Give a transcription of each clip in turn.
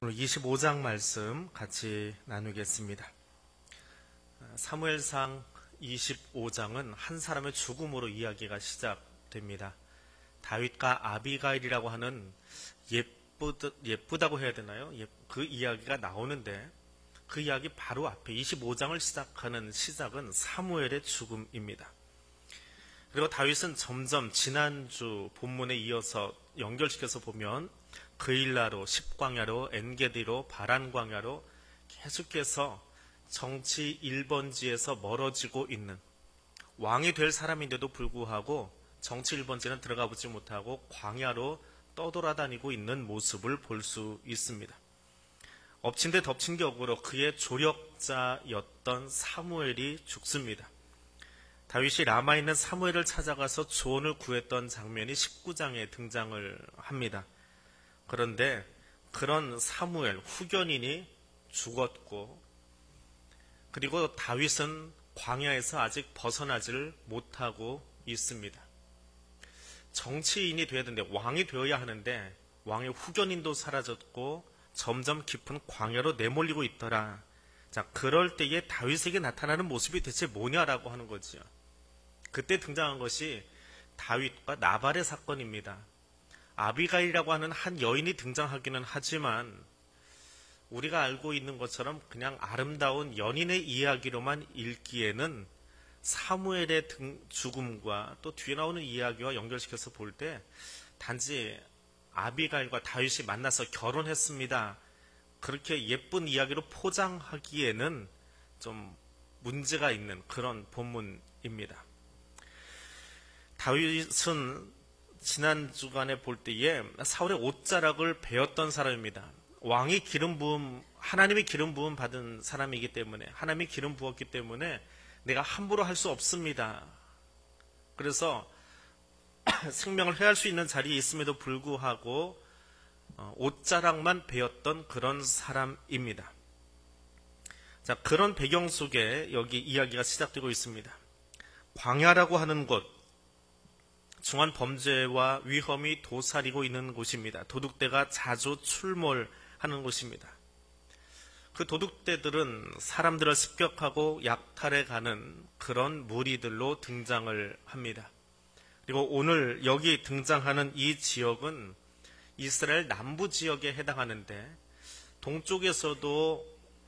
오늘 25장 말씀 같이 나누겠습니다. 사무엘상 25장은 한 사람의 죽음으로 이야기가 시작됩니다. 다윗과 아비가일이라고 하는 예쁘다고 해야 되나요? 그 이야기가 나오는데 그 이야기 바로 앞에 25장을 시작하는 시작은 사무엘의 죽음입니다. 그리고 다윗은 점점 지난주 본문에 이어서 연결시켜서 보면 그일라로, 십광야로, 엔게디로, 바란광야로 계속해서 정치 1번지에서 멀어지고 있는, 왕이 될 사람인데도 불구하고 정치 1번지는 들어가 보지 못하고 광야로 떠돌아다니고 있는 모습을 볼 수 있습니다. 엎친 데 덮친 격으로 그의 조력자였던 사무엘이 죽습니다. 다윗이 라마에 있는 사무엘을 찾아가서 조언을 구했던 장면이 19장에 등장을 합니다. 그런데 그런 사무엘 후견인이 죽었고, 그리고 다윗은 광야에서 아직 벗어나지를 못하고 있습니다. 정치인이 되어야 되는데, 왕이 되어야 하는데 왕의 후견인도 사라졌고 점점 깊은 광야로 내몰리고 있더라. 자, 그럴 때에 다윗에게 나타나는 모습이 대체 뭐냐라고 하는 거지요. 그때 등장한 것이 다윗과 나발의 사건입니다. 아비가일이라고 하는 한 여인이 등장하기는 하지만 우리가 알고 있는 것처럼 그냥 아름다운 연인의 이야기로만 읽기에는 사무엘의 죽음과 또 뒤에 나오는 이야기와 연결시켜서 볼 때 단지 아비가일과 다윗이 만나서 결혼했습니다, 그렇게 예쁜 이야기로 포장하기에는 좀 문제가 있는 그런 본문입니다. 다윗은 지난 주간에 볼 때에 사울의 옷자락을 베었던 사람입니다. 왕이 기름 부음, 하나님의 기름 부음 받은 사람이기 때문에, 하나님이 기름 부었기 때문에 내가 함부로 할 수 없습니다. 그래서 생명을 해할 수 있는 자리에 있음에도 불구하고 옷자락만 베었던 그런 사람입니다. 자, 그런 배경 속에 여기 이야기가 시작되고 있습니다. 광야라고 하는 곳, 중한 범죄와 위험이 도사리고 있는 곳입니다. 도둑대가 자주 출몰하는 곳입니다. 그 도둑대들은 사람들을 습격하고 약탈해가는 그런 무리들로 등장을 합니다. 그리고 오늘 여기 등장하는 이 지역은 이스라엘 남부 지역에 해당하는데, 동쪽에서도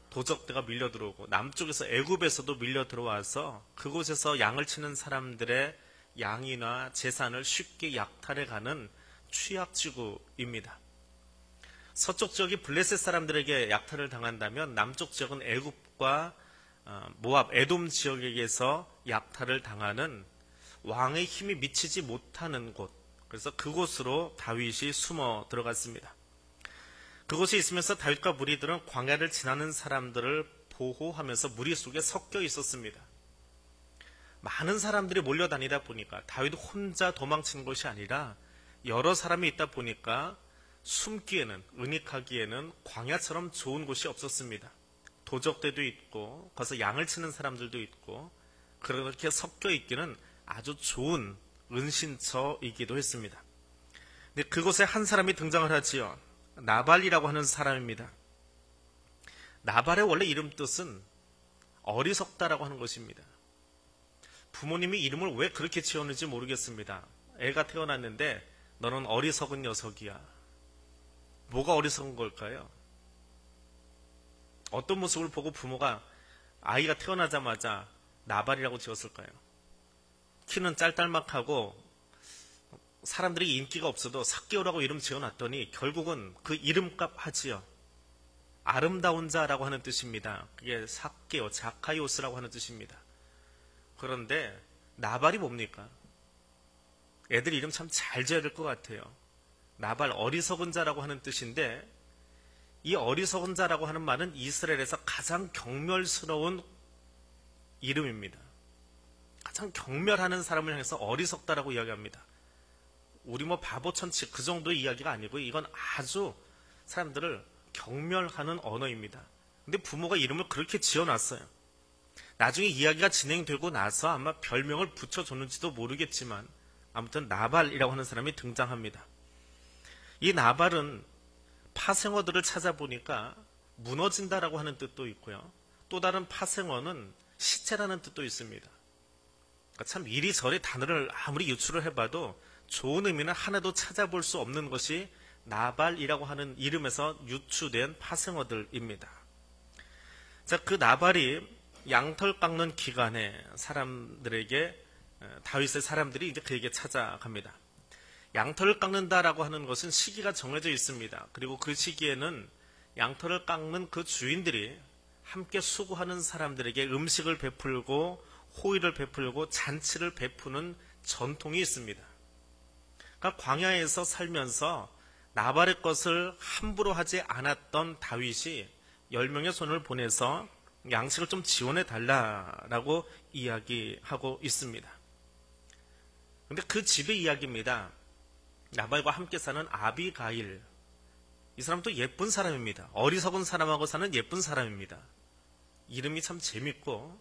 도적대가 밀려 들어오고 남쪽에서 애굽에서도 밀려 들어와서 그곳에서 양을 치는 사람들의 양이나 재산을 쉽게 약탈해가는 취약지구입니다. 서쪽 지역이 블레셋 사람들에게 약탈을 당한다면 남쪽 지역은 애굽과 모압, 에돔 지역에게서 약탈을 당하는 왕의 힘이 미치지 못하는 곳, 그래서 그곳으로 다윗이 숨어 들어갔습니다. 그곳에 있으면서 다윗과 무리들은 광야를 지나는 사람들을 보호하면서 무리 속에 섞여 있었습니다. 많은 사람들이 몰려다니다 보니까 다윗 혼자 도망치는 것이 아니라 여러 사람이 있다 보니까 숨기에는, 은닉하기에는 광야처럼 좋은 곳이 없었습니다. 도적대도 있고 거기서 양을 치는 사람들도 있고 그렇게 섞여 있기는 아주 좋은 은신처이기도 했습니다. 근데 그곳에 한 사람이 등장을 하지요. 나발이라고 하는 사람입니다. 나발의 원래 이름 뜻은 어리석다라고 하는 것입니다. 부모님이 이름을 왜 그렇게 지었는지 모르겠습니다. 애가 태어났는데 너는 어리석은 녀석이야. 뭐가 어리석은 걸까요? 어떤 모습을 보고 부모가 아이가 태어나자마자 나발이라고 지었을까요? 키는 짤짤막하고 사람들이 인기가 없어도 삭개오라고 이름 지어놨더니 결국은 그 이름값 하지요. 아름다운 자라고 하는 뜻입니다. 그게 삭개오, 자카이오스라고 하는 뜻입니다. 그런데 나발이 뭡니까? 애들 이름 참 잘 지어야 될 것 같아요. 나발, 어리석은 자라고 하는 뜻인데, 이 어리석은 자라고 하는 말은 이스라엘에서 가장 경멸스러운 이름입니다. 가장 경멸하는 사람을 향해서 어리석다라고 이야기합니다. 우리 뭐 바보천치 그 정도의 이야기가 아니고 이건 아주 사람들을 경멸하는 언어입니다. 근데 부모가 이름을 그렇게 지어놨어요. 나중에 이야기가 진행되고 나서 아마 별명을 붙여줬는지도 모르겠지만 아무튼 나발이라고 하는 사람이 등장합니다. 이 나발은 파생어들을 찾아보니까 무너진다라고 하는 뜻도 있고요. 또 다른 파생어는 시체라는 뜻도 있습니다. 그러니까 참 이리저리 단어를 아무리 유출을 해봐도 좋은 의미는 하나도 찾아볼 수 없는 것이 나발이라고 하는 이름에서 유추된 파생어들입니다. 자, 그 나발이 양털 깎는 기간에 사람들에게 다윗의 사람들이 이제 그에게 찾아갑니다. 양털을 깎는다라고 하는 것은 시기가 정해져 있습니다. 그리고 그 시기에는 양털을 깎는 그 주인들이 함께 수고하는 사람들에게 음식을 베풀고 호의를 베풀고 잔치를 베푸는 전통이 있습니다. 그러니까 광야에서 살면서 나발의 것을 함부로 하지 않았던 다윗이 10명의 손을 보내서 양식을 좀 지원해 달라라고 이야기하고 있습니다. 그런데 그 집의 이야기입니다. 나발과 함께 사는 아비가일, 이 사람도 예쁜 사람입니다. 어리석은 사람하고 사는 예쁜 사람입니다. 이름이 참 재밌고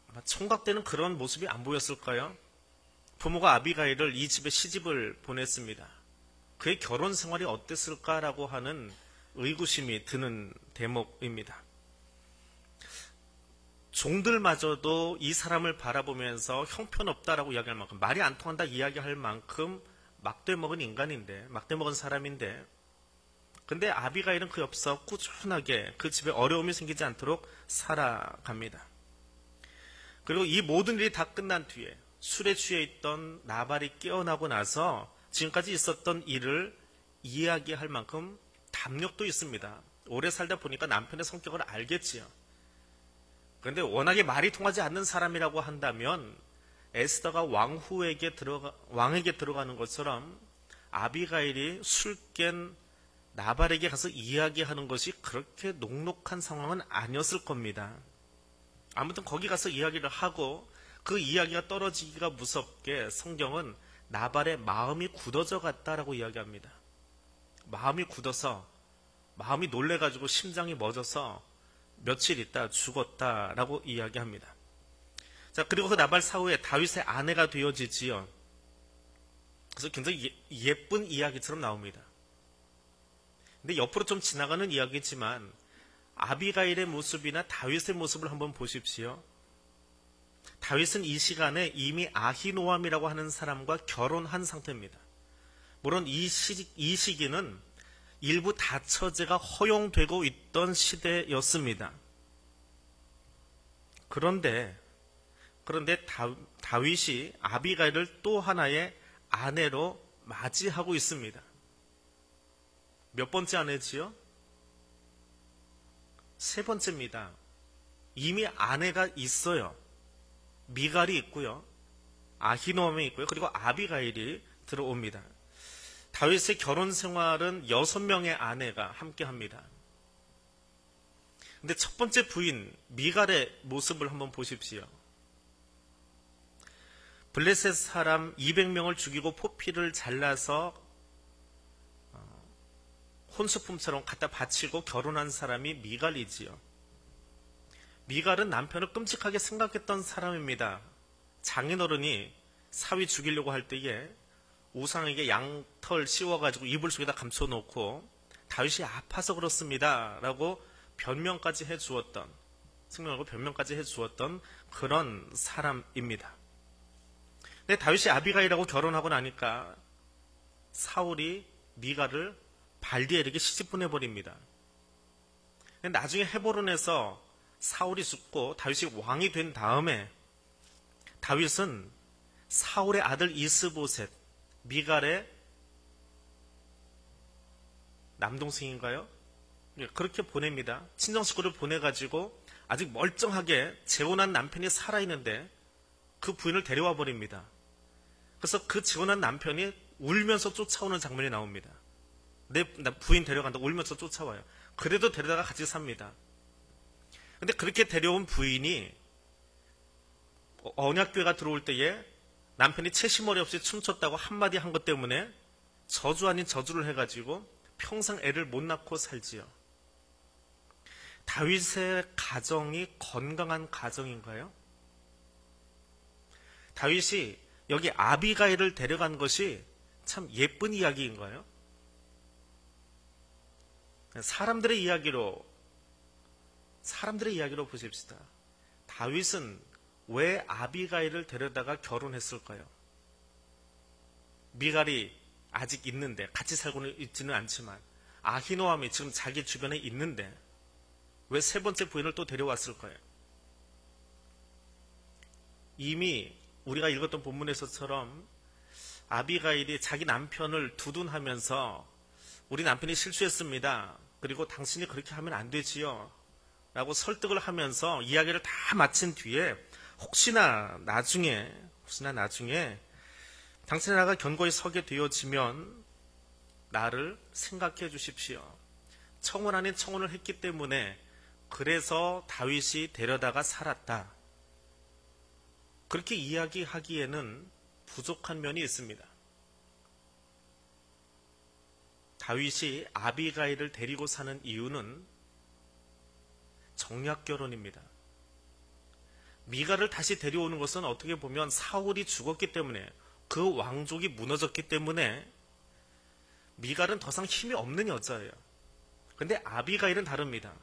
아마 총각되는 그런 모습이 안 보였을까요? 부모가 아비가일을 이 집에 시집을 보냈습니다. 그의 결혼 생활이 어땠을까라고 하는 의구심이 드는 대목입니다. 종들마저도 이 사람을 바라보면서 형편없다라고 이야기할 만큼, 말이 안 통한다 이야기할 만큼 막대 먹은 인간인데, 막대 먹은 사람인데, 근데 아비가일은 그 옆에서 꾸준하게 그 집에 어려움이 생기지 않도록 살아갑니다. 그리고 이 모든 일이 다 끝난 뒤에 술에 취해 있던 나발이 깨어나고 나서 지금까지 있었던 일을 이야기할 만큼 담력도 있습니다. 오래 살다 보니까 남편의 성격을 알겠지요. 그런데 워낙에 말이 통하지 않는 사람이라고 한다면 에스더가 왕에게 들어가는 것처럼 아비가일이 술 깬 나발에게 가서 이야기하는 것이 그렇게 녹록한 상황은 아니었을 겁니다. 아무튼 거기 가서 이야기를 하고 그 이야기가 떨어지기가 무섭게 성경은 나발의 마음이 굳어져 갔다라고 이야기합니다. 마음이 굳어서, 마음이 놀래가지고 심장이 멎어서 며칠 있다 죽었다라고 이야기합니다. 자, 그리고 그 나발 사후에 다윗의 아내가 되어지지요. 그래서 굉장히 예쁜 이야기처럼 나옵니다. 근데 옆으로 좀 지나가는 이야기지만 아비가일의 모습이나 다윗의 모습을 한번 보십시오. 다윗은 이 시간에 이미 아히노암이라고 하는 사람과 결혼한 상태입니다. 물론 이 시기는 일부 다처제가 허용되고 있던 시대였습니다. 그런데 다윗이 아비가일을 또 하나의 아내로 맞이하고 있습니다. 몇 번째 아내지요? 세 번째입니다. 이미 아내가 있어요. 미갈이 있고요. 아히노암이 있고요. 그리고 아비가일이 들어옵니다. 다윗의 결혼 생활은 6명의 아내가 함께합니다. 근데 첫 번째 부인 미갈의 모습을 한번 보십시오. 블레셋 사람 200명을 죽이고 포피를 잘라서 혼수품처럼 갖다 바치고 결혼한 사람이 미갈이지요. 미갈은 남편을 끔찍하게 생각했던 사람입니다. 장인어른이 사위 죽이려고 할 때에 우상에게 양털 씌워가지고 이불 속에다 감춰놓고 다윗이 아파서 그렇습니다 라고 변명까지 해주었던, 생명하고 변명까지 해주었던 그런 사람입니다. 근데 다윗이 아비가일하고 결혼하고 나니까 사울이 미갈을 발디엘에게 시집 보내버립니다. 나중에 헤브론에서 사울이 죽고 다윗이 왕이 된 다음에 다윗은 사울의 아들 이스보셋, 미갈의 남동생인가요? 그렇게 보냅니다. 친정식구를 보내가지고 아직 멀쩡하게 재혼한 남편이 살아있는데 그 부인을 데려와 버립니다. 그래서 그 재혼한 남편이 울면서 쫓아오는 장면이 나옵니다. 나 부인 데려간다 울면서 쫓아와요. 그래도 데려다가 같이 삽니다. 근데 그렇게 데려온 부인이 언약궤가 들어올 때에 남편이 채시머리 없이 춤췄다고 한마디 한 것 때문에 저주 아닌 저주를 해가지고 평생 애를 못 낳고 살지요. 다윗의 가정이 건강한 가정인가요? 다윗이 여기 아비가일을 데려간 것이 참 예쁜 이야기인가요? 사람들의 이야기로 보십시다. 다윗은 왜 아비가일을 데려다가 결혼했을까요? 미갈이 아직 있는데, 같이 살고는 있지는 않지만, 아히노암이 지금 자기 주변에 있는데 왜 세 번째 부인을 또 데려왔을까요? 이미 우리가 읽었던 본문에서처럼 아비가일이 자기 남편을 두둔하면서 우리 남편이 실수했습니다. 그리고 당신이 그렇게 하면 안 되지요. 라고 설득을 하면서 이야기를 다 마친 뒤에 혹시나 나중에 당신의 나라가 견고히 서게 되어지면 나를 생각해 주십시오. 청혼 아닌 청혼을 했기 때문에 그래서 다윗이 데려다가 살았다. 그렇게 이야기하기에는 부족한 면이 있습니다. 다윗이 아비가일을 데리고 사는 이유는 정략 결혼입니다. 미갈을 다시 데려오는 것은 어떻게 보면 사울이 죽었기 때문에, 그 왕족이 무너졌기 때문에 미갈은 더 이상 힘이 없는 여자예요. 근데 아비가일은 다릅니다.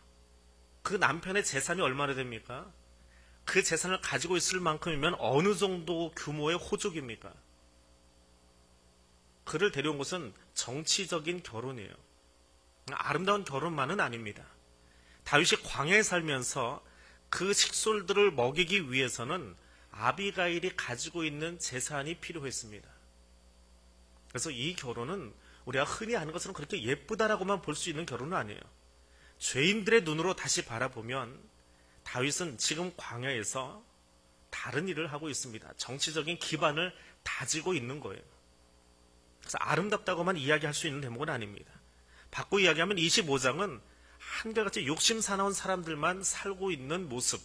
그 남편의 재산이 얼마나 됩니까? 그 재산을 가지고 있을 만큼이면 어느 정도 규모의 호족입니까? 그를 데려온 것은 정치적인 결혼이에요. 아름다운 결혼만은 아닙니다. 다윗이 광야에 살면서 그 식솔들을 먹이기 위해서는 아비가일이 가지고 있는 재산이 필요했습니다. 그래서 이 결혼은 우리가 흔히 아는 것처럼 그렇게 예쁘다라고만 볼 수 있는 결혼은 아니에요. 죄인들의 눈으로 다시 바라보면 다윗은 지금 광야에서 다른 일을 하고 있습니다. 정치적인 기반을 다지고 있는 거예요. 그래서 아름답다고만 이야기할 수 있는 대목은 아닙니다. 바꿔 이야기하면 25장은 한결같이 욕심 사나운 사람들만 살고 있는 모습,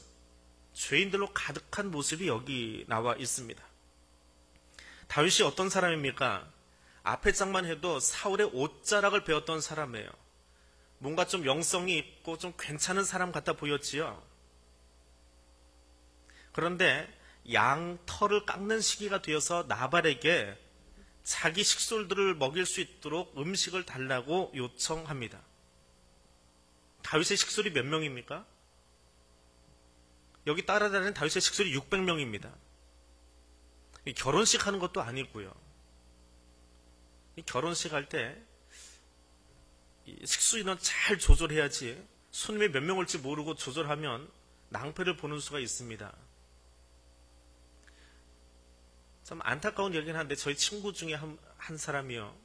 죄인들로 가득한 모습이 여기 나와 있습니다. 다윗이 어떤 사람입니까? 앞에 장만 해도 사울의 옷자락을 베었던 사람이에요. 뭔가 좀 영성이 있고 좀 괜찮은 사람 같아 보였지요. 그런데 양 털을 깎는 시기가 되어서 나발에게 자기 식솔들을 먹일 수 있도록 음식을 달라고 요청합니다. 다윗의 식솔이 몇 명입니까? 여기 따라다니는 다윗의 식솔이 600명입니다. 결혼식 하는 것도 아니고요. 결혼식 할 때 식수 인원 잘 조절해야지, 손님이 몇 명 올지 모르고 조절하면 낭패를 보는 수가 있습니다. 참 안타까운 얘기긴 한데, 저희 친구 중에 한 사람이요,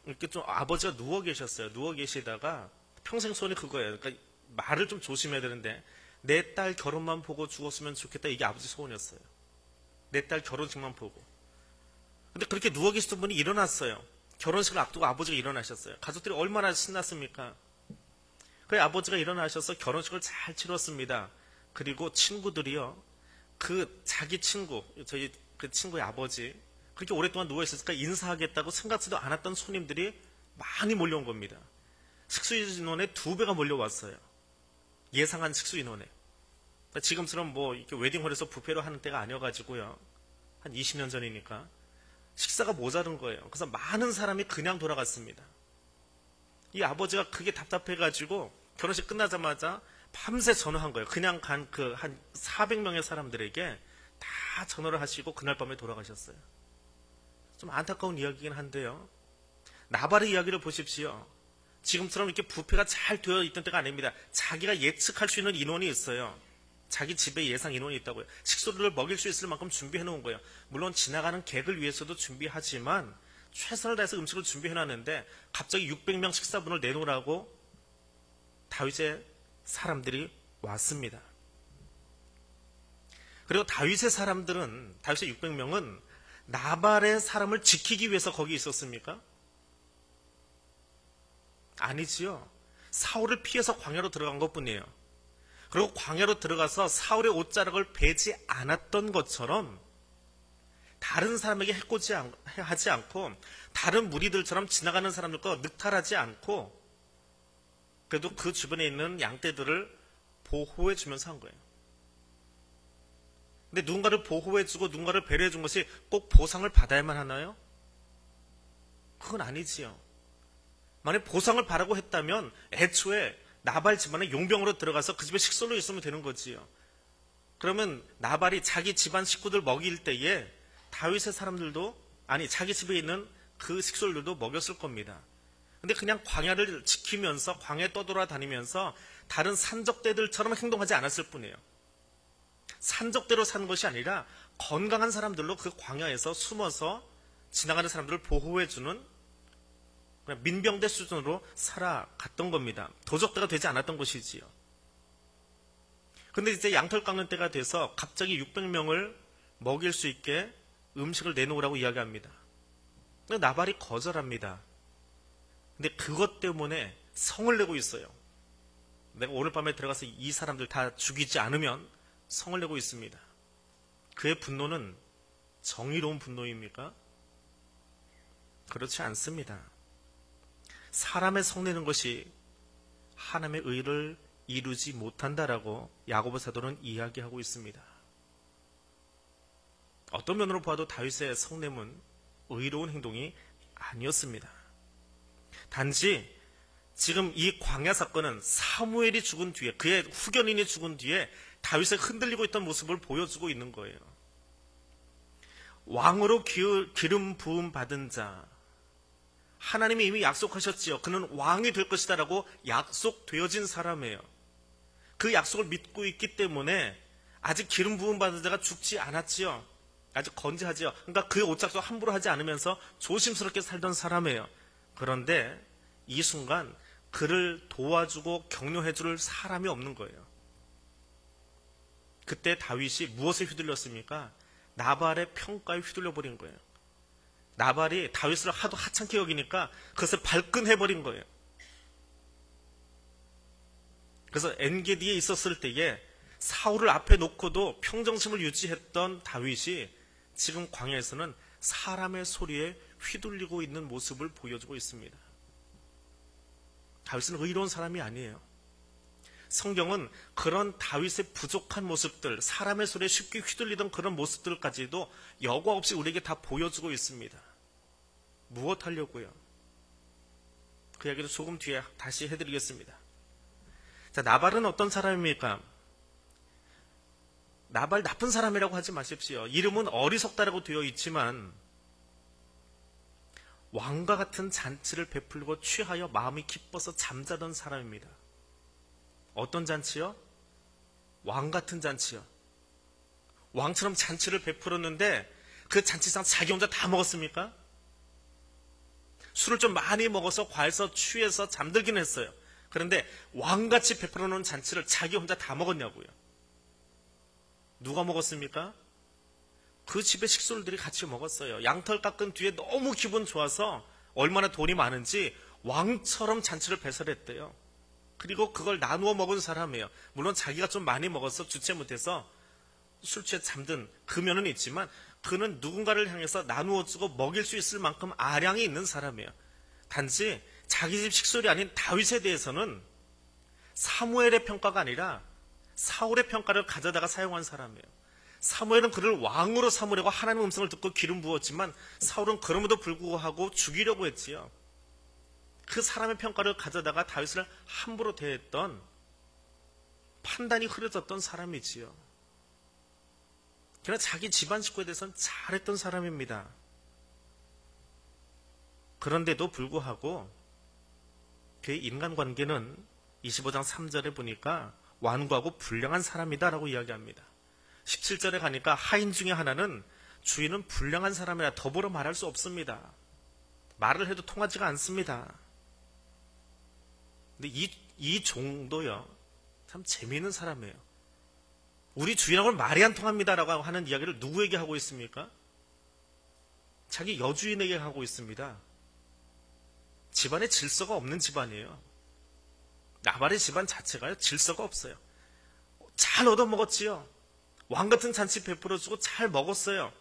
이렇게 좀 아버지가 누워 계셨어요. 누워 계시다가 평생 소원이 그거예요. 그러니까 말을 좀 조심해야 되는데, 내 딸 결혼만 보고 죽었으면 좋겠다, 이게 아버지 소원이었어요. 내 딸 결혼식만 보고. 근데 그렇게 누워 계시던 분이 일어났어요. 결혼식을 앞두고 아버지가 일어나셨어요. 가족들이 얼마나 신났습니까? 그래, 아버지가 일어나셔서 결혼식을 잘 치렀습니다. 그리고 친구들이요, 자기 친구, 저희 그 친구의 아버지, 그렇게 오랫동안 누워있었으니까 인사하겠다고 생각지도 않았던 손님들이 많이 몰려온 겁니다. 식수 인원의 2배가 몰려왔어요. 예상한 식수 인원에. 그러니까 지금처럼 이렇게 웨딩홀에서 뷔페로 하는 때가 아니어가지고요. 한 20년 전이니까. 식사가 모자른 거예요. 그래서 많은 사람이 그냥 돌아갔습니다. 이 아버지가 그게 답답해가지고 결혼식 끝나자마자 밤새 전화한 거예요. 그냥 간 한 400명의 사람들에게 다 전화를 하시고 그날 밤에 돌아가셨어요. 좀 안타까운 이야기긴 한데요. 나발의 이야기를 보십시오. 지금처럼 이렇게 부패가 잘 되어 있던 때가 아닙니다. 자기가 예측할 수 있는 인원이 있어요. 자기 집에 예상 인원이 있다고요. 식소를 먹일 수 있을 만큼 준비해 놓은 거예요. 물론 지나가는 객을 위해서도 준비하지만 최선을 다해서 음식을 준비해 놨는데 갑자기 600명 식사분을 내놓으라고 다윗의 사람들이 왔습니다. 그리고 다윗의 600명은 나발의 사람을 지키기 위해서 거기 있었습니까? 아니지요. 사울을 피해서 광야로 들어간 것뿐이에요. 그리고 광야로 들어가서 사울의 옷자락을 베지 않았던 것처럼 다른 사람에게 해코지하지 않고 다른 무리들처럼 지나가는 사람들과 늑탈하지 않고 그래도 그 주변에 있는 양떼들을 보호해 주면서 한 거예요. 근데 누군가를 보호해 주고 누군가를 배려해 준 것이 꼭 보상을 받아야만 하나요? 그건 아니지요. 만약 보상을 바라고 했다면 애초에 나발 집안에 용병으로 들어가서 그 집에 식솔로 있으면 되는 거지요. 그러면 나발이 자기 집안 식구들 먹일 때에 다윗의 사람들도, 아니 자기 집에 있는 그 식솔들도 먹였을 겁니다. 근데 그냥 광야를 지키면서 광야에 떠돌아다니면서 다른 산적대들처럼 행동하지 않았을 뿐이에요. 산적대로 사는 것이 아니라 건강한 사람들로 그 광야에서 숨어서 지나가는 사람들을 보호해주는 그냥 민병대 수준으로 살아갔던 겁니다. 도적대가 되지 않았던 것이지요. 근데 이제 양털 깎는 때가 돼서 갑자기 600명을 먹일 수 있게 음식을 내놓으라고 이야기합니다. 근데 나발이 거절합니다. 근데 그것 때문에 성을 내고 있어요. 내가 오늘 밤에 들어가서 이 사람들 다 죽이지 않으면 성을 내고 있습니다. 그의 분노는 정의로운 분노입니까? 그렇지 않습니다. 사람의 성내는 것이 하나님의 의를 이루지 못한다라고 야고보 사도는 이야기하고 있습니다. 어떤 면으로 봐도 다윗의 성냄은 의로운 행동이 아니었습니다. 단지 지금 이 광야 사건은 사무엘이 죽은 뒤에, 그의 후견인이 죽은 뒤에 다윗의 흔들리고 있던 모습을 보여주고 있는 거예요. 왕으로 기름 부음 받은 자, 하나님이 이미 약속하셨지요. 그는 왕이 될 것이다 라고 약속되어진 사람이에요. 그 약속을 믿고 있기 때문에 아직 기름 부음 받은 자가 죽지 않았지요. 아직 건재하지요. 그러니까 그의 옷작도 함부로 하지 않으면서 조심스럽게 살던 사람이에요. 그런데 이 순간 그를 도와주고 격려해줄 사람이 없는 거예요. 그때 다윗이 무엇에 휘둘렸습니까? 나발의 평가에 휘둘려버린 거예요. 나발이 다윗을 하도 하찮게 여기니까 그것을 발끈해버린 거예요. 그래서 엔게디에 있었을 때에 사울을 앞에 놓고도 평정심을 유지했던 다윗이 지금 광야에서는 사람의 소리에 휘둘리고 있는 모습을 보여주고 있습니다. 다윗은 의로운 사람이 아니에요. 성경은 그런 다윗의 부족한 모습들, 사람의 소리에 쉽게 휘둘리던 그런 모습들까지도 여과 없이 우리에게 다 보여주고 있습니다. 무엇 하려고요? 그 이야기를 조금 뒤에 다시 해드리겠습니다. 자, 나발은 어떤 사람입니까? 나발 나쁜 사람이라고 하지 마십시오. 이름은 어리석다라고 되어 있지만 왕과 같은 잔치를 베풀고 취하여 마음이 기뻐서 잠자던 사람입니다. 어떤 잔치요? 왕 같은 잔치요. 왕처럼 잔치를 베풀었는데 그 잔치상 자기 혼자 다 먹었습니까? 술을 좀 많이 먹어서 과해서 취해서 잠들긴 했어요. 그런데 왕같이 베풀어 놓은 잔치를 자기 혼자 다 먹었냐고요. 누가 먹었습니까? 그 집의 식솔들이 같이 먹었어요. 양털 깎은 뒤에 너무 기분 좋아서 얼마나 돈이 많은지 왕처럼 잔치를 배설했대요. 그리고 그걸 나누어 먹은 사람이에요. 물론 자기가 좀 많이 먹어서 주체 못해서 술 취해 잠든 그 면은 있지만 그는 누군가를 향해서 나누어 주고 먹일 수 있을 만큼 아량이 있는 사람이에요. 단지 자기 집 식솔이 아닌 다윗에 대해서는 사무엘의 평가가 아니라 사울의 평가를 가져다가 사용한 사람이에요. 사무엘은 그를 왕으로 삼으려고 하나님의 음성을 듣고 기름 부었지만 사울은 그럼에도 불구하고 죽이려고 했지요. 그 사람의 평가를 가져다가 다윗을 함부로 대했던, 판단이 흐려졌던 사람이지요. 그러나 자기 집안 식구에 대해서는 잘했던 사람입니다. 그런데도 불구하고 그의 인간관계는 25장 3절에 보니까 완고하고 불량한 사람이다라고 이야기합니다. 17절에 가니까 하인 중에 하나는 주인은 불량한 사람이라 더불어 말할 수 없습니다. 말을 해도 통하지가 않습니다. 근데 이 종도요, 참 재미있는 사람이에요. 우리 주인하고는 말이 안 통합니다라고 하는 이야기를 누구에게 하고 있습니까? 자기 여주인에게 하고 있습니다. 집안에 질서가 없는 집안이에요. 나발의 집안 자체가요, 질서가 없어요. 잘 얻어먹었지요. 왕같은 잔치 베풀어주고 잘 먹었어요.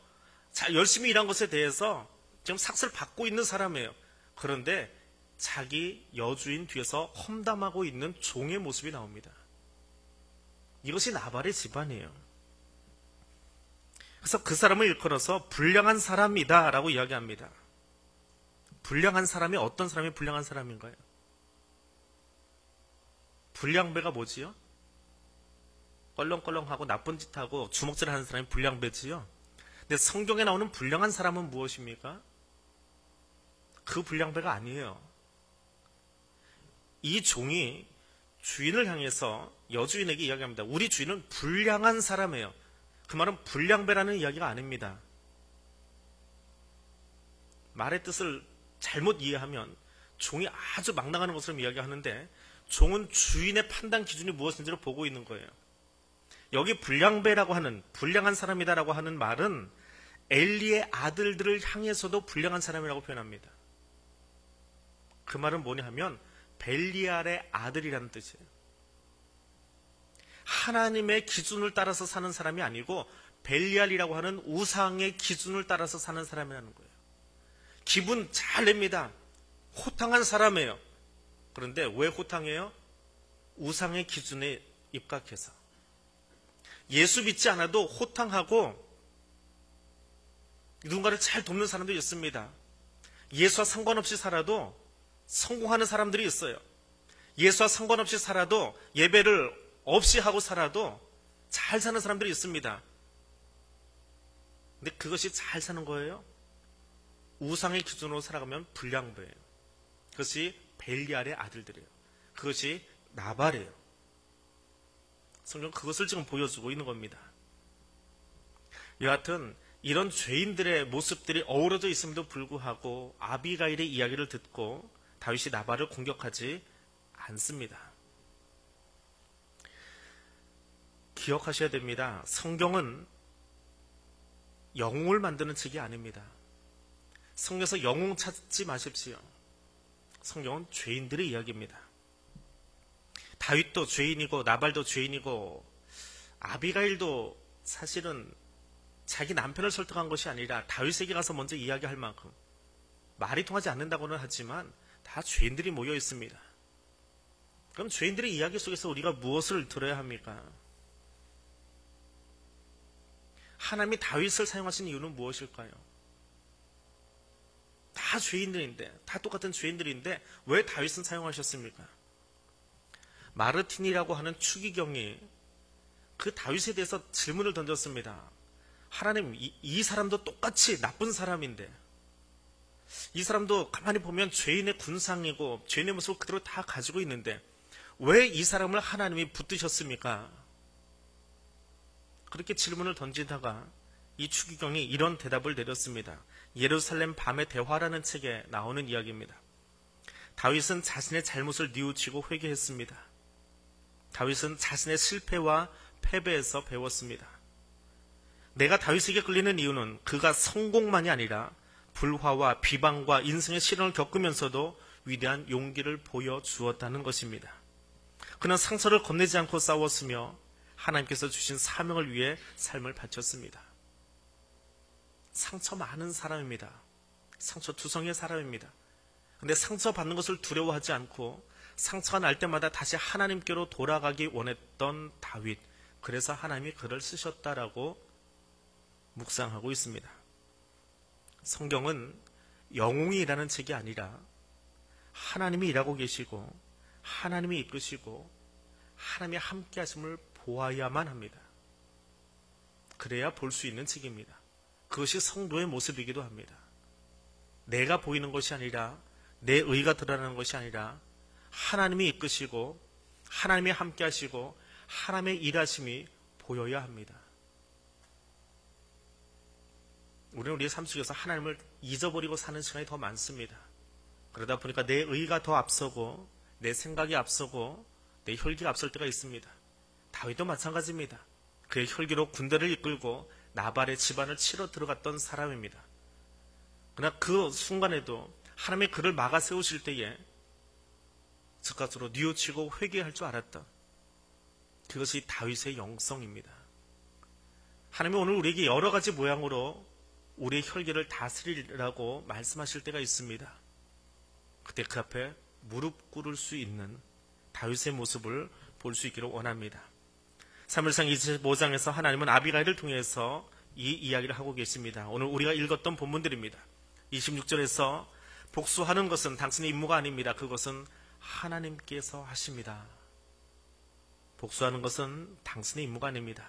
잘 열심히 일한 것에 대해서 지금 삭슬 받고 있는 사람이에요. 그런데 자기 여주인 뒤에서 험담하고 있는 종의 모습이 나옵니다. 이것이 나발의 집안이에요. 그래서 그 사람을 일컬어서 불량한 사람이다 라고 이야기합니다. 불량한 사람이 어떤 사람이 불량한 사람인가요? 불량배가 뭐지요? 껄렁껄렁하고 나쁜 짓하고 주먹질하는 사람이 불량배지요. 근데 성경에 나오는 불량한 사람은 무엇입니까? 그 불량배가 아니에요. 이 종이 주인을 향해서 여주인에게 이야기합니다. 우리 주인은 불량한 사람이에요. 그 말은 불량배라는 이야기가 아닙니다. 말의 뜻을 잘못 이해하면 종이 아주 막 나가는 것처럼 이야기하는데 종은 주인의 판단 기준이 무엇인지를 보고 있는 거예요. 여기 불량배라고 하는, 불량한 사람이다라고 하는 말은 엘리의 아들들을 향해서도 불량한 사람이라고 표현합니다. 그 말은 뭐냐 하면 벨리알의 아들이라는 뜻이에요. 하나님의 기준을 따라서 사는 사람이 아니고 벨리알이라고 하는 우상의 기준을 따라서 사는 사람이라는 거예요. 기분 잘 냅니다. 호탕한 사람이에요. 그런데 왜 호탕해요? 우상의 기준에 입각해서. 예수 믿지 않아도 호탕하고 누군가를 잘 돕는 사람들이 있습니다. 예수와 상관없이 살아도 성공하는 사람들이 있어요. 예수와 상관없이 살아도 예배를 없이 하고 살아도 잘 사는 사람들이 있습니다. 근데 그것이 잘 사는 거예요? 우상의 기준으로 살아가면 불량배예요. 그것이 벨리알의 아들들이에요. 그것이 나발이에요. 성경은 그것을 지금 보여주고 있는 겁니다. 여하튼 이런 죄인들의 모습들이 어우러져 있음에도 불구하고 아비가일의 이야기를 듣고 다윗이 나발을 공격하지 않습니다. 기억하셔야 됩니다. 성경은 영웅을 만드는 책이 아닙니다. 성경에서 영웅 찾지 마십시오. 성경은 죄인들의 이야기입니다. 다윗도 죄인이고 나발도 죄인이고 아비가일도 사실은 자기 남편을 설득한 것이 아니라 다윗에게 가서 먼저 이야기할 만큼 말이 통하지 않는다고는 하지만 다 죄인들이 모여 있습니다. 그럼 죄인들의 이야기 속에서 우리가 무엇을 들어야 합니까? 하나님이 다윗을 사용하신 이유는 무엇일까요? 다 죄인들인데, 다 똑같은 죄인들인데 왜 다윗은 사용하셨습니까? 마르틴이라고 하는 추기경이 그 다윗에 대해서 질문을 던졌습니다. 하나님, 이 사람도 똑같이 나쁜 사람인데 이 사람도 가만히 보면 죄인의 군상이고 죄인의 모습을 그대로 다 가지고 있는데 왜 이 사람을 하나님이 붙드셨습니까? 그렇게 질문을 던지다가 이 추기경이 이런 대답을 내렸습니다. 예루살렘 밤의 대화라는 책에 나오는 이야기입니다. 다윗은 자신의 잘못을 뉘우치고 회개했습니다. 다윗은 자신의 실패와 패배에서 배웠습니다. 내가 다윗에게 끌리는 이유는 그가 성공만이 아니라 불화와 비방과 인생의 시련을 겪으면서도 위대한 용기를 보여주었다는 것입니다. 그는 상처를 겁내지 않고 싸웠으며 하나님께서 주신 사명을 위해 삶을 바쳤습니다. 상처 많은 사람입니다. 상처 투성이의 사람입니다. 그런데 상처받는 것을 두려워하지 않고 상처가 날 때마다 다시 하나님께로 돌아가기 원했던 다윗. 그래서 하나님이 그를 쓰셨다라고 묵상하고 있습니다. 성경은 영웅이 일하는 책이 아니라 하나님이 일하고 계시고 하나님이 이끄시고 하나님이 함께 하심을 보아야만 합니다. 그래야 볼 수 있는 책입니다. 그것이 성도의 모습이기도 합니다. 내가 보이는 것이 아니라 내 의가 드러나는 것이 아니라 하나님이 이끄시고 하나님이 함께 하시고 하나님의 일하심이 보여야 합니다. 우리는 우리의 삶 속에서 하나님을 잊어버리고 사는 시간이 더 많습니다. 그러다 보니까 내 의가 더 앞서고 내 생각이 앞서고 내 혈기가 앞설 때가 있습니다. 다윗도 마찬가지입니다. 그의 혈기로 군대를 이끌고 나발의 집안을 치러 들어갔던 사람입니다. 그러나 그 순간에도 하나님의 그를 막아 세우실 때에 즉각적으로 뉘우치고 회개할 줄 알았다. 그것이 다윗의 영성입니다. 하나님이 오늘 우리에게 여러 가지 모양으로 우리의 혈기를 다스리라고 말씀하실 때가 있습니다. 그때 그 앞에 무릎 꿇을 수 있는 다윗의 모습을 볼 수 있기를 원합니다. 사무엘상 25장에서 하나님은 아비가일을 통해서 이 이야기를 하고 계십니다. 오늘 우리가 읽었던 본문들입니다. 26절에서 복수하는 것은 당신의 임무가 아닙니다. 그것은 하나님께서 하십니다. 복수하는 것은 당신의 임무가 아닙니다.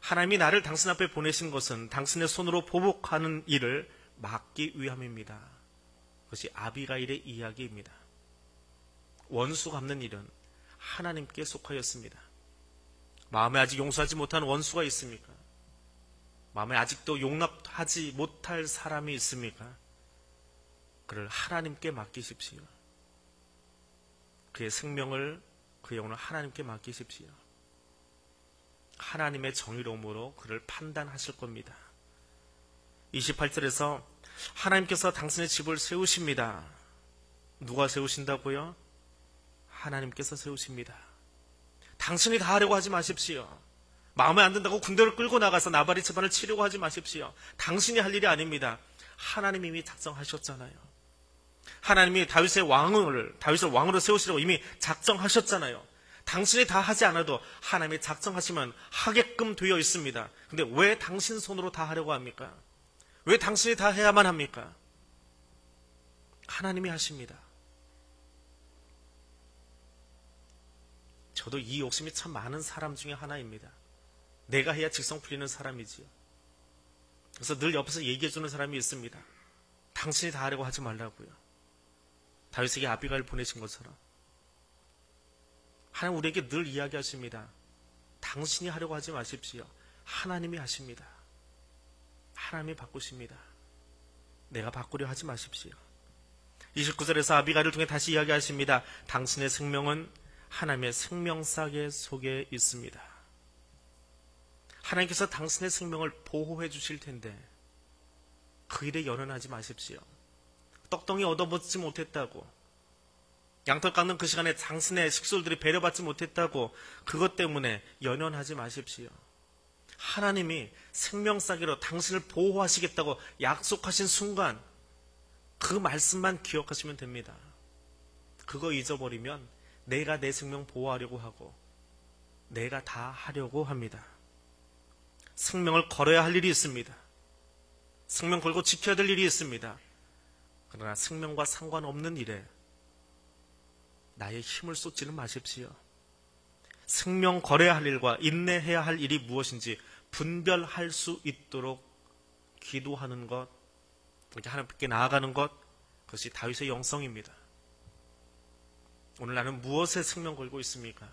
하나님이 나를 당신 앞에 보내신 것은 당신의 손으로 보복하는 일을 막기 위함입니다. 그것이 아비가일의 이야기입니다. 원수 갚는 일은 하나님께 속하였습니다. 마음에 아직 용서하지 못한 원수가 있습니까? 마음에 아직도 용납하지 못할 사람이 있습니까? 그를 하나님께 맡기십시오. 그의 생명을, 그의 영혼을 하나님께 맡기십시오. 하나님의 정의로움으로 그를 판단하실 겁니다. 28절에서 하나님께서 당신의 집을 세우십니다. 누가 세우신다고요? 하나님께서 세우십니다. 당신이 다 하려고 하지 마십시오. 마음에 안 든다고 군대를 끌고 나가서 나발의 집안을 치려고 하지 마십시오. 당신이 할 일이 아닙니다. 하나님이 이미 작정하셨잖아요. 하나님이 다윗을 왕으로 세우시려고 이미 작정하셨잖아요. 당신이 다 하지 않아도 하나님이 작정하시면 하게끔 되어 있습니다. 근데 왜 당신 손으로 다 하려고 합니까? 왜 당신이 다 해야만 합니까? 하나님이 하십니다. 저도 이 욕심이 참 많은 사람 중에 하나입니다. 내가 해야 직성 풀리는 사람이지요. 그래서 늘 옆에서 얘기해주는 사람이 있습니다. 당신이 다 하려고 하지 말라고요. 다윗에게 아비가일 보내신 것처럼. 하나님 우리에게 늘 이야기하십니다. 당신이 하려고 하지 마십시오. 하나님이 하십니다. 하나님이 바꾸십니다. 내가 바꾸려 하지 마십시오. 29절에서 아비가일을 통해 다시 이야기하십니다. 당신의 생명은 하나님의 생명싸개 속에 있습니다. 하나님께서 당신의 생명을 보호해 주실 텐데 그 일에 연연하지 마십시오. 떡덩이 얻어먹지 못했다고, 양털 깎는 그 시간에 당신의 식솔들이 배려받지 못했다고 그것 때문에 연연하지 마십시오. 하나님이 생명싸개로 당신을 보호하시겠다고 약속하신 순간 그 말씀만 기억하시면 됩니다. 그거 잊어버리면 내가 내 생명 보호하려고 하고 내가 다 하려고 합니다. 생명을 걸어야 할 일이 있습니다. 생명 걸고 지켜야 될 일이 있습니다. 그러나 생명과 상관없는 일에 나의 힘을 쏟지는 마십시오. 생명 걸어야 할 일과 인내해야 할 일이 무엇인지 분별할 수 있도록 기도하는 것, 그렇게 하나님께 나아가는 것, 그것이 다윗의 영성입니다. 오늘 나는 무엇에 생명 걸고 있습니까?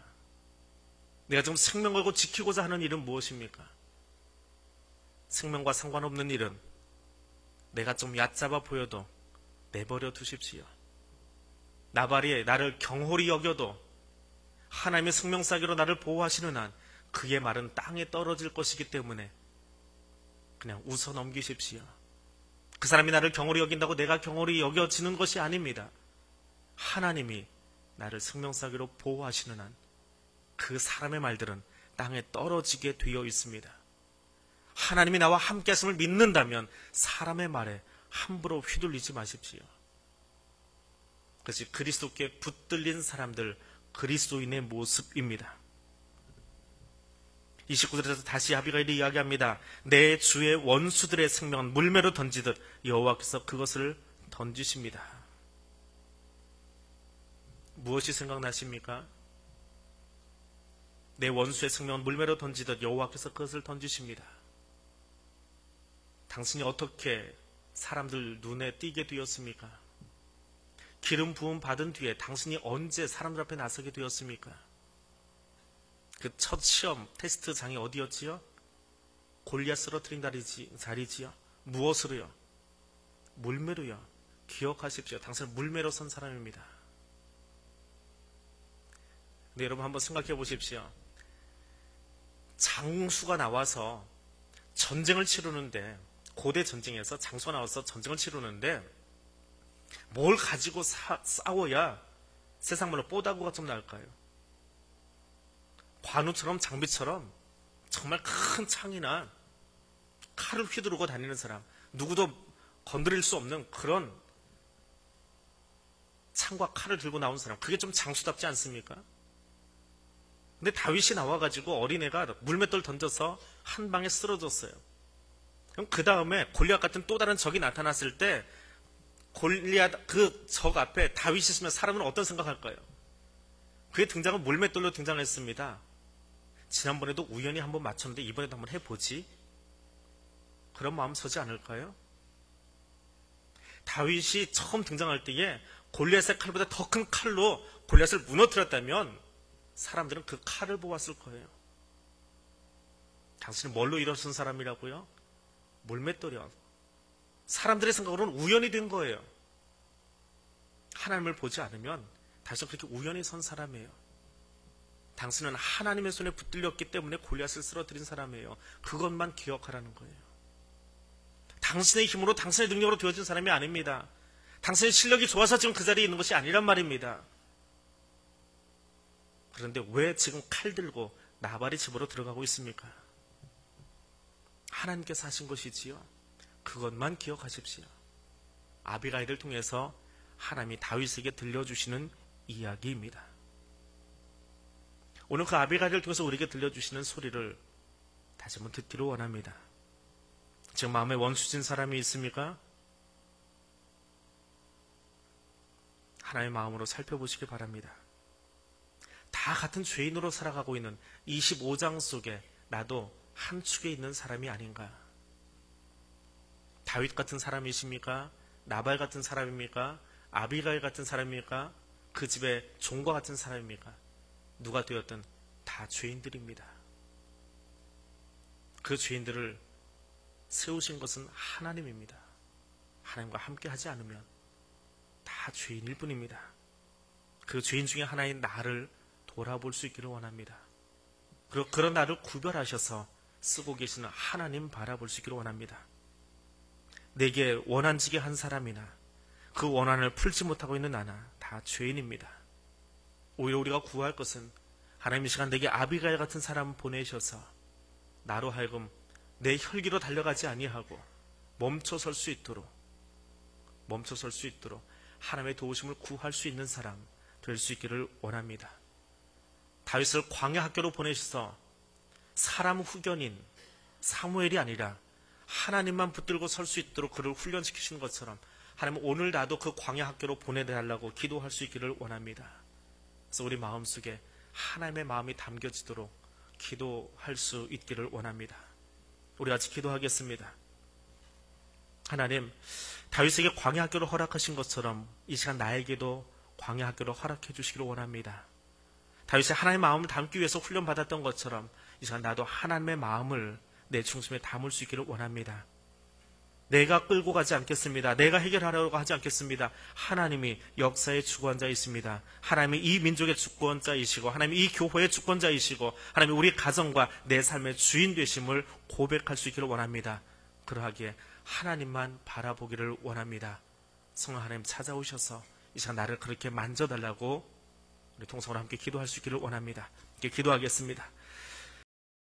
내가 지금 생명 걸고 지키고자 하는 일은 무엇입니까? 생명과 상관없는 일은 내가 좀 얕잡아 보여도 내버려 두십시오. 나발이 나를 경홀히 여겨도 하나님의 생명싸개로 나를 보호하시는 한 그의 말은 땅에 떨어질 것이기 때문에 그냥 웃어 넘기십시오. 그 사람이 나를 경홀히 여긴다고 내가 경홀히 여겨지는 것이 아닙니다. 하나님이 나를 생명싸개로 보호하시는 한 그 사람의 말들은 땅에 떨어지게 되어 있습니다. 하나님이 나와 함께 하심을 믿는다면 사람의 말에 함부로 휘둘리지 마십시오. 그것이 그리스도께 붙들린 사람들, 그리스도인의 모습입니다. 29절에서 다시 아비가일이 이야기합니다. 내 주의 원수들의 생명은 물매로 던지듯 여호와께서 그것을 던지십니다. 무엇이 생각나십니까? 내 원수의 생명은 물매로 던지듯 여호와께서 그것을 던지십니다. 당신이 어떻게 사람들 눈에 띄게 되었습니까? 기름 부음 받은 뒤에 당신이 언제 사람들 앞에 나서게 되었습니까? 그 첫 시험, 테스트장이 어디였지요? 골리앗 쓰러뜨린 자리지요. 무엇으로요? 물매로요. 기억하십시오. 당신은 물매로 선 사람입니다. 근데 여러분 한번 생각해 보십시오. 장수가 나와서 전쟁을 치르는데, 고대 전쟁에서 장수가 나와서 전쟁을 치르는데 뭘 가지고 싸워야 세상 말로 뽀다구가 좀 날까요? 관우처럼 장비처럼 정말 큰 창이나 칼을 휘두르고 다니는 사람, 누구도 건드릴 수 없는 그런 창과 칼을 들고 나온 사람, 그게 좀 장수답지 않습니까? 근데 다윗이 나와가지고 어린애가 물맷돌 던져서 한 방에 쓰러졌어요. 그럼 그 다음에 골리앗 같은 또 다른 적이 나타났을 때 골리앗 그 적 앞에 다윗이 있으면 사람은 어떤 생각할까요? 그의 등장은 물맷돌로 등장했습니다. 지난번에도 우연히 한번 맞췄는데 이번에도 한번 해보지. 그런 마음 서지 않을까요? 다윗이 처음 등장할 때에 골리앗의 칼보다 더 큰 칼로 골리앗을 무너뜨렸다면 사람들은 그 칼을 보았을 거예요. 당신은 뭘로 일어선 사람이라고요? 물맷돌이요. 사람들의 생각으로는 우연히 된 거예요. 하나님을 보지 않으면 다시 그렇게 우연히 선 사람이에요. 당신은 하나님의 손에 붙들렸기 때문에 골리앗을 쓰러뜨린 사람이에요. 그것만 기억하라는 거예요. 당신의 힘으로 당신의 능력으로 되어진 사람이 아닙니다. 당신의 실력이 좋아서 지금 그 자리에 있는 것이 아니란 말입니다. 그런데 왜 지금 칼 들고 나발의 집으로 들어가고 있습니까? 하나님께서 하신 것이지요. 그것만 기억하십시오. 아비가일을 통해서 하나님이 다윗에게 들려주시는 이야기입니다. 오늘 그 아비가일을 통해서 우리에게 들려주시는 소리를 다시 한번 듣기를 원합니다. 지금 마음에 원수진 사람이 있습니까? 하나님의 마음으로 살펴보시기 바랍니다. 다 같은 죄인으로 살아가고 있는 25장 속에 나도 한 축에 있는 사람이 아닌가? 다윗 같은 사람이십니까? 나발 같은 사람입니까? 아비가일 같은 사람입니까? 그 집의 종과 같은 사람입니까? 누가 되었든 다 죄인들입니다. 그 죄인들을 세우신 것은 하나님입니다. 하나님과 함께 하지 않으면 다 죄인일 뿐입니다. 그 죄인 중에 하나인 나를 돌아볼 수 있기를 원합니다. 그리고 그런 나를 구별하셔서 쓰고 계시는 하나님 바라볼 수 있기를 원합니다. 내게 원한지게 한 사람이나 그 원한을 풀지 못하고 있는 나나 다 죄인입니다. 오히려 우리가 구할 것은 하나님 이 시간 내게 아비가일 같은 사람 보내셔서 나로 하여금 내 혈기로 달려가지 아니하고 멈춰설 수 있도록 하나님의 도우심을 구할 수 있는 사람 될 수 있기를 원합니다. 다윗을 광야 학교로 보내셔서 사람 후견인 사무엘이 아니라 하나님만 붙들고 설 수 있도록 그를 훈련시키시는 것처럼 하나님 오늘 나도 그 광야 학교로 보내달라고 기도할 수 있기를 원합니다. 그래서 우리 마음속에 하나님의 마음이 담겨지도록 기도할 수 있기를 원합니다. 우리 같이 기도하겠습니다. 하나님, 다윗에게 광야 학교를 허락하신 것처럼 이 시간 나에게도 광야 학교를 허락해 주시기를 원합니다. 다윗이 하나님의 마음을 담기 위해서 훈련받았던 것처럼 이 시간 나도 하나님의 마음을 내 중심에 담을 수 있기를 원합니다. 내가 끌고 가지 않겠습니다. 내가 해결하려고 하지 않겠습니다. 하나님이 역사의 주권자이십니다. 하나님이 이 민족의 주권자이시고 하나님이 이 교회의 주권자이시고 하나님이 우리 가정과 내 삶의 주인 되심을 고백할 수 있기를 원합니다. 그러하기에 하나님만 바라보기를 원합니다. 성령 하나님 찾아오셔서 이 시간 나를 그렇게 만져달라고 우리 통성으로 함께 기도할 수 있기를 원합니다. 이렇게 기도하겠습니다.